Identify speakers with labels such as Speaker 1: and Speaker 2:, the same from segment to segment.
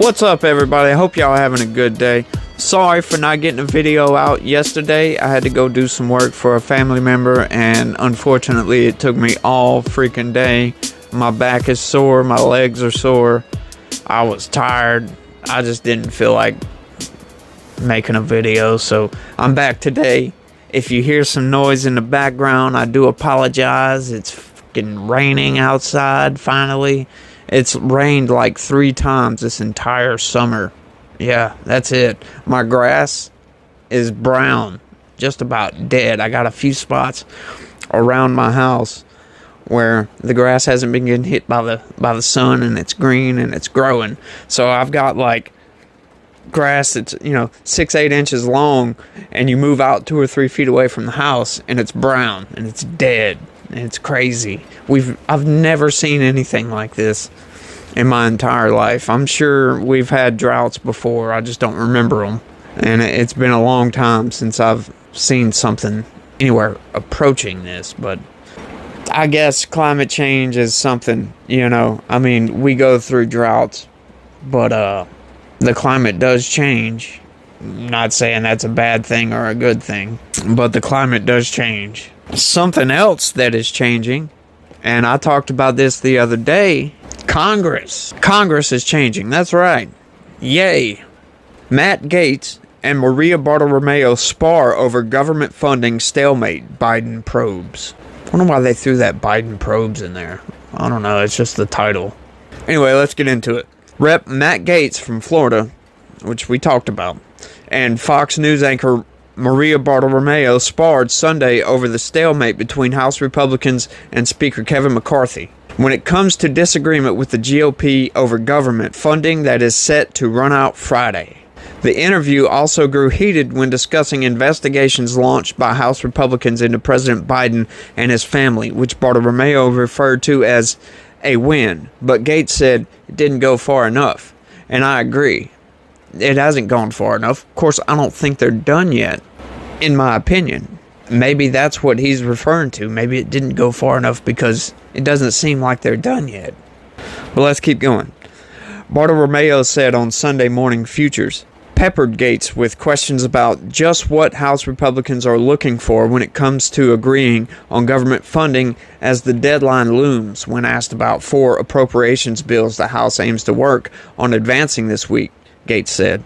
Speaker 1: What's up, everybody? I hope y'all having a good day. Sorry for not getting a video out yesterday. I had to go do some work for a family member, and unfortunately it took me all freaking day. My back is sore, my legs are sore. I was tired. I just didn't feel like making a video, so I'm back today. If you hear some noise in the background, I do apologize. It's fucking raining outside finally. It's rained like 3 times this entire summer. Yeah, that's it. My grass is brown, just about dead. I got a few spots around my house where the grass hasn't been getting hit by the sun, and it's green and it's growing. So I've got like grass that's 6-8 inches long, and you move out 2 or 3 feet away from the house and it's brown and it's dead. It's crazy. I've never seen anything like this in my entire life. I'm sure we've had droughts before. I just don't remember them. And it's been a long time since I've seen something anywhere approaching this. But I guess climate change is something, I mean, we go through droughts, but the climate does change. I'm not saying that's a bad thing or a good thing, but the climate does change. Something else that is changing, and I talked about this the other day, Congress. Congress is changing, that's right. Yay. Matt Gaetz and Maria Bartiromo spar over government funding stalemate, Biden probes. I don't know why they threw that Biden probes in there. I don't know, it's just the title. Anyway, let's get into it. Rep. Matt Gaetz from Florida, which we talked about, and Fox News anchor Maria Bartiromo sparred Sunday over the stalemate between House Republicans and Speaker Kevin McCarthy when it comes to disagreement with the GOP over government funding that is set to run out Friday. The interview also grew heated when discussing investigations launched by House Republicans into President Biden and his family, which Bartiromo referred to as a win, but Gaetz said it didn't go far enough. And I agree. It hasn't gone far enough. Of course, I don't think they're done yet, in my opinion. Maybe that's what he's referring to. Maybe it didn't go far enough because it doesn't seem like they're done yet. But let's keep going. Bartiromo said on Sunday Morning Futures, peppered Gaetz with questions about just what House Republicans are looking for when it comes to agreeing on government funding as the deadline looms. When asked about 4 appropriations bills the House aims to work on advancing this week, Gaetz said,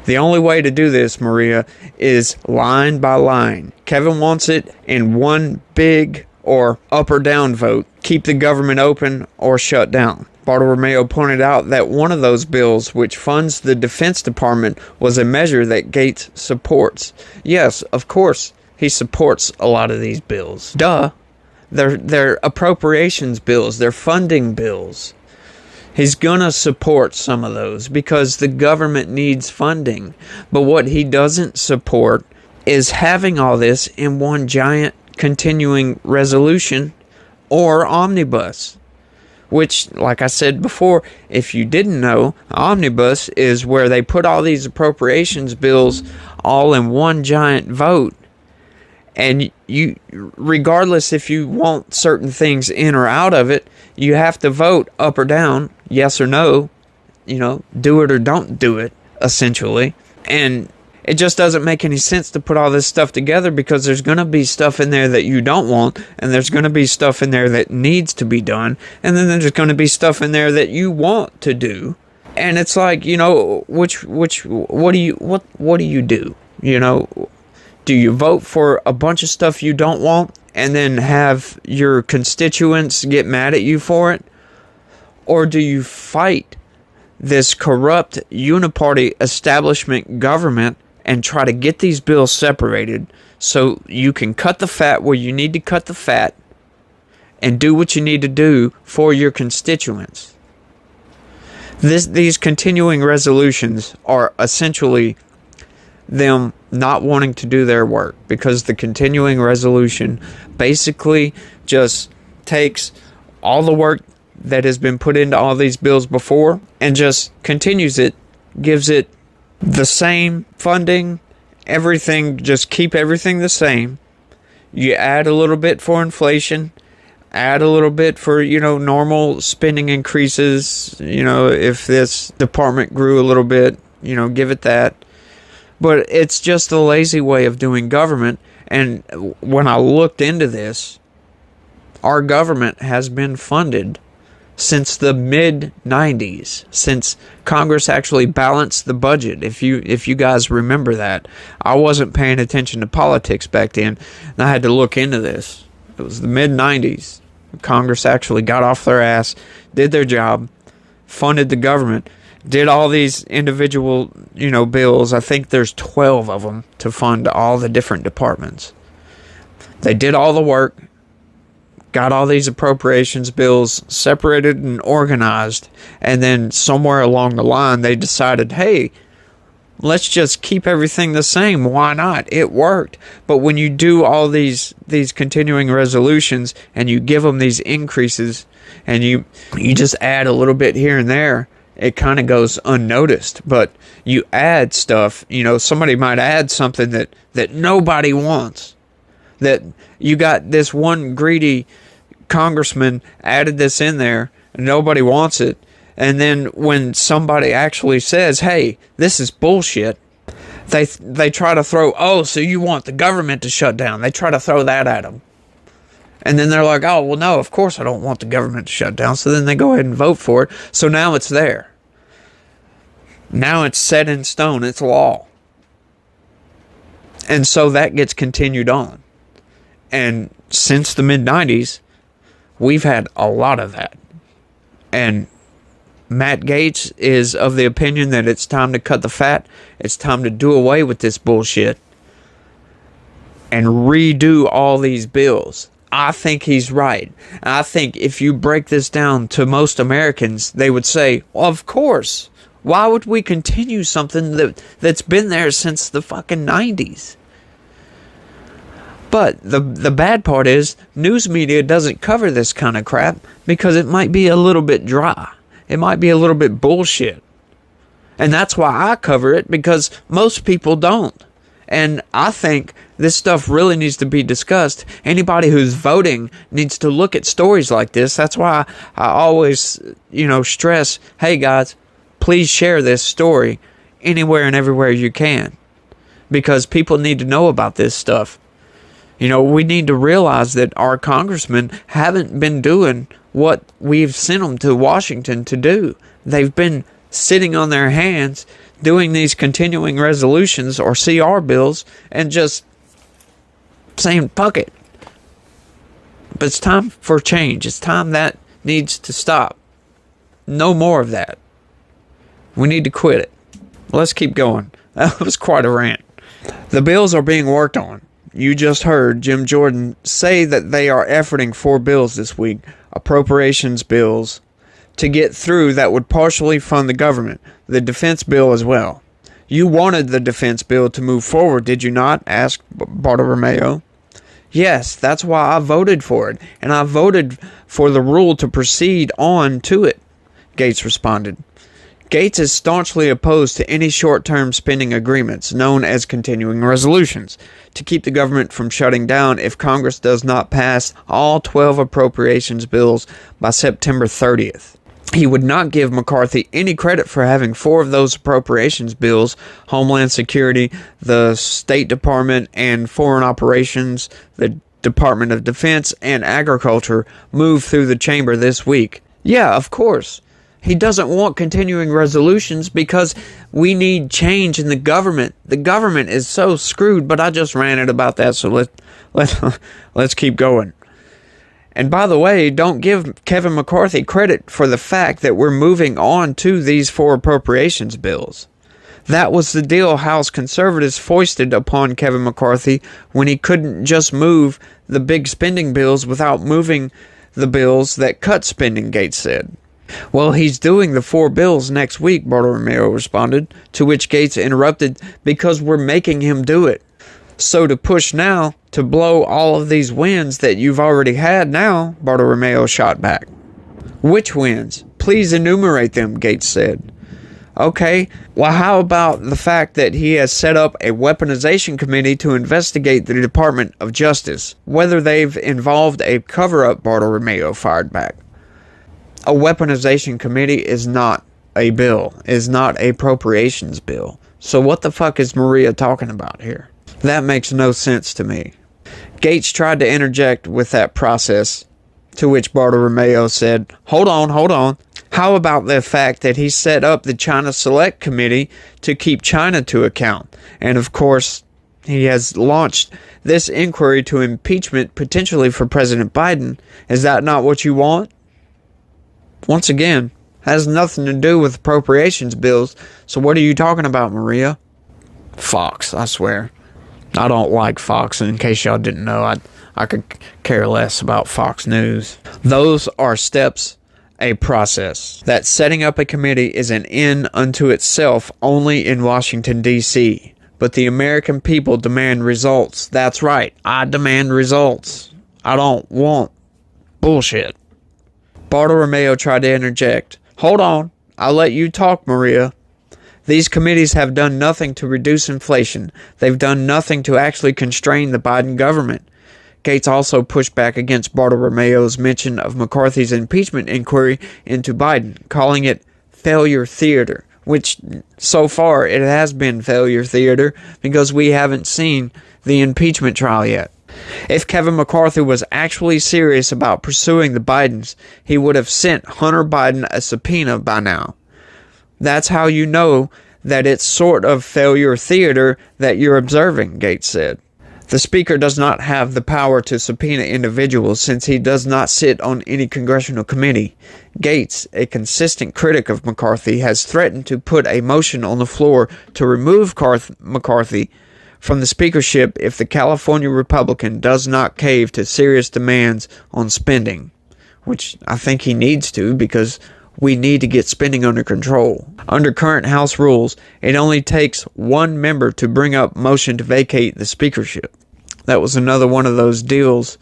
Speaker 1: "The only way to do this, Maria, is line by line. Kevin wants it in one big or up or down vote, keep the government open or shut down." Bartiromo pointed out that one of those bills, which funds the Defense Department, was a measure that Gaetz supports. Yes, of course, he supports a lot of these bills. Duh. They're appropriations bills. They're funding bills. He's gonna support some of those because the government needs funding. But what he doesn't support is having all this in one giant continuing resolution or omnibus. Which, like I said before, if you didn't know, omnibus is where they put all these appropriations bills all in one giant vote. And you, regardless if you want certain things in or out of it, you have to vote up or down, yes or no, do it or don't do it, essentially. And it just doesn't make any sense to put all this stuff together because there's going to be stuff in there that you don't want, and there's going to be stuff in there that needs to be done, and then there's going to be stuff in there that you want to do. And it's like, what do you do? Do you vote for a bunch of stuff you don't want and then have your constituents get mad at you for it? Or do you fight this corrupt uniparty establishment government and try to get these bills separated so you can cut the fat where you need to cut the fat and do what you need to do for your constituents? These continuing resolutions are essentially them not wanting to do their work, because the continuing resolution basically just takes all the work that has been put into all these bills before and just continues it, gives it the same funding, everything, just keep everything the same. You add a little bit for inflation, add a little bit for, normal spending increases. If this department grew a little bit, give it that. But it's just a lazy way of doing government. And when I looked into this, our government has been funded since the mid-90s, since Congress actually balanced the budget. If you guys remember that. I wasn't paying attention to politics back then, and I had to look into this. It was the mid-90s. Congress actually got off their ass, did their job, funded the government, did all these individual, bills. I think there's 12 of them to fund all the different departments. They did all the work, got all these appropriations bills separated and organized, and then somewhere along the line they decided, hey, let's just keep everything the same. Why not? It worked. But when you do all these continuing resolutions and you give them these increases and you just add a little bit here and there, it kind of goes unnoticed. But you add stuff, somebody might add something that nobody wants. That you got this one greedy congressman added this in there and nobody wants it. And then when somebody actually says, hey, this is bullshit, they try to throw, oh, so you want the government to shut down. They try to throw that at them. And then they're like, oh, well, no, of course I don't want the government to shut down. So then they go ahead and vote for it. So now it's there. Now it's set in stone. It's law. And so that gets continued on. And since the mid-90s, we've had a lot of that. And Matt Gaetz is of the opinion that it's time to cut the fat. It's time to do away with this bullshit and redo all these bills. I think he's right. I think if you break this down to most Americans, they would say, well, of course. Why would we continue something that's been there since the fucking 90s? But the bad part is, news media doesn't cover this kind of crap because it might be a little bit dry. It might be a little bit bullshit. And that's why I cover it, because most people don't. And I think this stuff really needs to be discussed. Anybody who's voting needs to look at stories like this. That's why I always, stress, hey guys, please share this story anywhere and everywhere you can. Because people need to know about this stuff. We need to realize that our congressmen haven't been doing what we've sent them to Washington to do. They've been sitting on their hands doing these continuing resolutions or CR bills and just saying, fuck it. But it's time for change. It's time that needs to stop. No more of that. We need to quit it. Let's keep going. That was quite a rant. The bills are being worked on. You just heard Jim Jordan say that they are efforting 4 bills this week, appropriations bills, to get through that would partially fund the government, the defense bill as well. You wanted the defense bill to move forward, did you not? Asked Bartolomeo. Yes, that's why I voted for it, and I voted for the rule to proceed on to it, Gaetz responded. Gaetz is staunchly opposed to any short-term spending agreements, known as continuing resolutions, to keep the government from shutting down if Congress does not pass all 12 appropriations bills by September 30th. He would not give McCarthy any credit for having 4 of those appropriations bills, Homeland Security, the State Department, and Foreign Operations, the Department of Defense, and Agriculture, move through the chamber this week. Yeah, of course. He doesn't want continuing resolutions because we need change in the government. The government is so screwed, but I just ranted about that, so let's keep going. And by the way, don't give Kevin McCarthy credit for the fact that we're moving on to these 4 appropriations bills. That was the deal House conservatives foisted upon Kevin McCarthy when he couldn't just move the big spending bills without moving the bills that cut spending, Gaetz said. Well, he's doing the 4 bills next week, Bartolomeo responded, to which Gaetz interrupted, because we're making him do it. So to push now, to blow all of these wins that you've already had now, Bartolomeo shot back. Which wins? Please enumerate them, Gaetz said. Okay, well, how about the fact that he has set up a weaponization committee to investigate the Department of Justice, whether they've involved a cover-up, Bartolomeo fired back. A weaponization committee is not a bill, is not a appropriations bill. So what the fuck is Maria talking about here? That makes no sense to me. Gates tried to interject with that process, to which Bartolomeo said, hold on. How about the fact that he set up the China Select Committee to keep China to account? And of course, he has launched this inquiry to impeachment potentially for President Biden. Is that not what you want? Once again, has nothing to do with appropriations bills. So what are you talking about, Maria? Fox, I swear. I don't like Fox, and in case y'all didn't know, I could care less about Fox News. Those are steps, a process. That setting up a committee is an end unto itself only in Washington, D.C. But the American people demand results. That's right, I demand results. I don't want bullshit. Bartolomeo tried to interject. Hold on, I'll let you talk, Maria. These committees have done nothing to reduce inflation. They've done nothing to actually constrain the Biden government. Gates also pushed back against Bartolomeo's mention of McCarthy's impeachment inquiry into Biden, calling it failure theater, which so far it has been failure theater because we haven't seen the impeachment trial yet. If Kevin McCarthy was actually serious about pursuing the Bidens, he would have sent Hunter Biden a subpoena by now. That's how you know that it's sort of failure theater that you're observing, Gates said. The Speaker does not have the power to subpoena individuals since he does not sit on any congressional committee. Gates, a consistent critic of McCarthy, has threatened to put a motion on the floor to remove McCarthy from the speakership if the California Republican does not cave to serious demands on spending, which I think he needs to because we need to get spending under control. Under current House rules, it only takes one member to bring up motion to vacate the speakership. That was another one of those deals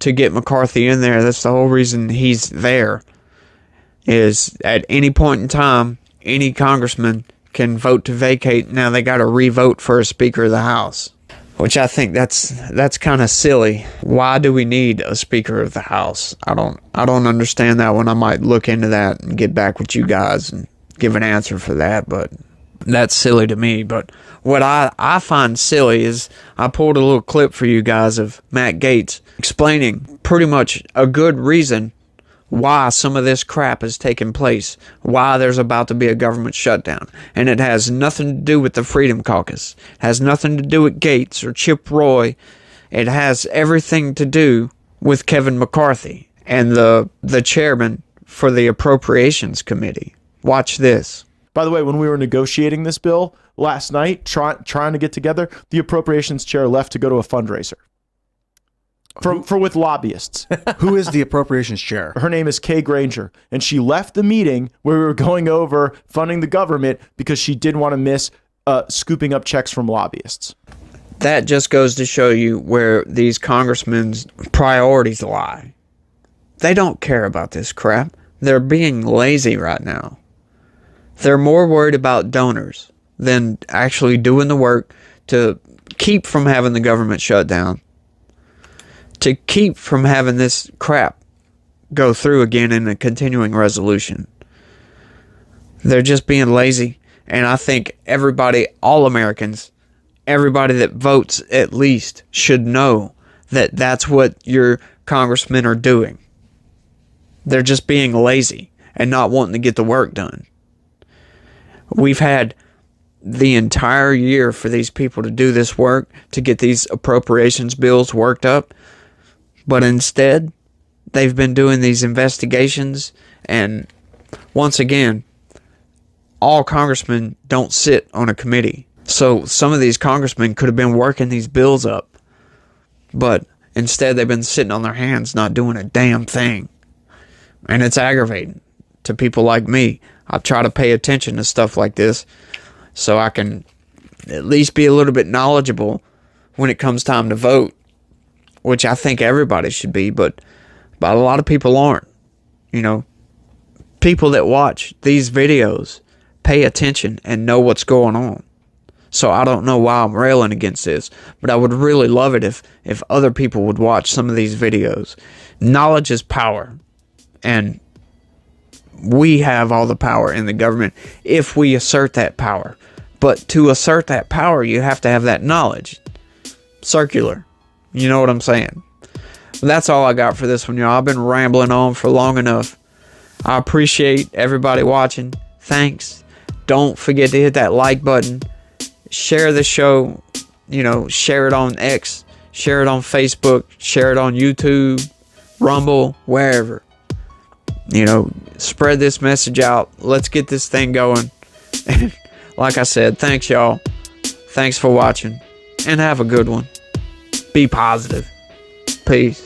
Speaker 1: to get McCarthy in there. That's the whole reason he's there, is at any point in time, any congressman can vote to vacate. Now they got to re-vote for a Speaker of the House, which I think that's kind of silly. Why do we need a Speaker of the House? I don't understand that one. I might look into that and get back with you guys and give an answer for that, but that's silly to me. But what I find silly is I pulled a little clip for you guys of Matt Gaetz explaining pretty much a good reason why some of this crap is taking place, why there's about to be a government shutdown. And it has nothing to do with the Freedom Caucus. It has nothing to do with Gates or Chip Roy. It has everything to do with Kevin McCarthy and the chairman for the Appropriations Committee. Watch this.
Speaker 2: By the way, when we were negotiating this bill last night, trying to get together, the Appropriations chair left to go to a fundraiser. For with lobbyists.
Speaker 3: Who is the appropriations chair?
Speaker 2: Her name is Kay Granger, and she left the meeting where we were going over funding the government because she didn't want to miss scooping up checks from lobbyists.
Speaker 1: That just goes to show you where these congressmen's priorities lie. They don't care about this crap. They're being lazy right now. They're more worried about donors than actually doing the work to keep from having the government shut down, to keep from having this crap go through again in a continuing resolution. They're just being lazy. And I think everybody, all Americans, everybody that votes at least should know that that's what your congressmen are doing. They're just being lazy and not wanting to get the work done. We've had the entire year for these people to do this work, to get these appropriations bills worked up. But instead, they've been doing these investigations, and once again, all congressmen don't sit on a committee. So some of these congressmen could have been working these bills up, but instead they've been sitting on their hands not doing a damn thing. And it's aggravating to people like me. I try to pay attention to stuff like this so I can at least be a little bit knowledgeable when it comes time to vote, which I think everybody should be, but a lot of people aren't. You know, people that watch these videos pay attention and know what's going on. So I don't know why I'm railing against this, but I would really love it if other people would watch some of these videos. Knowledge is power, and we have all the power in the government if we assert that power. But to assert that power, you have to have that knowledge. Circular. You know what I'm saying? That's all I got for this one, y'all. I've been rambling on for long enough. I appreciate everybody watching. Thanks. Don't forget to hit that like button. Share the show. You know, share it on X. Share it on Facebook. Share it on YouTube, Rumble, wherever. You know, spread this message out. Let's get this thing going. Like I said, thanks, y'all. Thanks for watching. And have a good one. Be positive. Peace.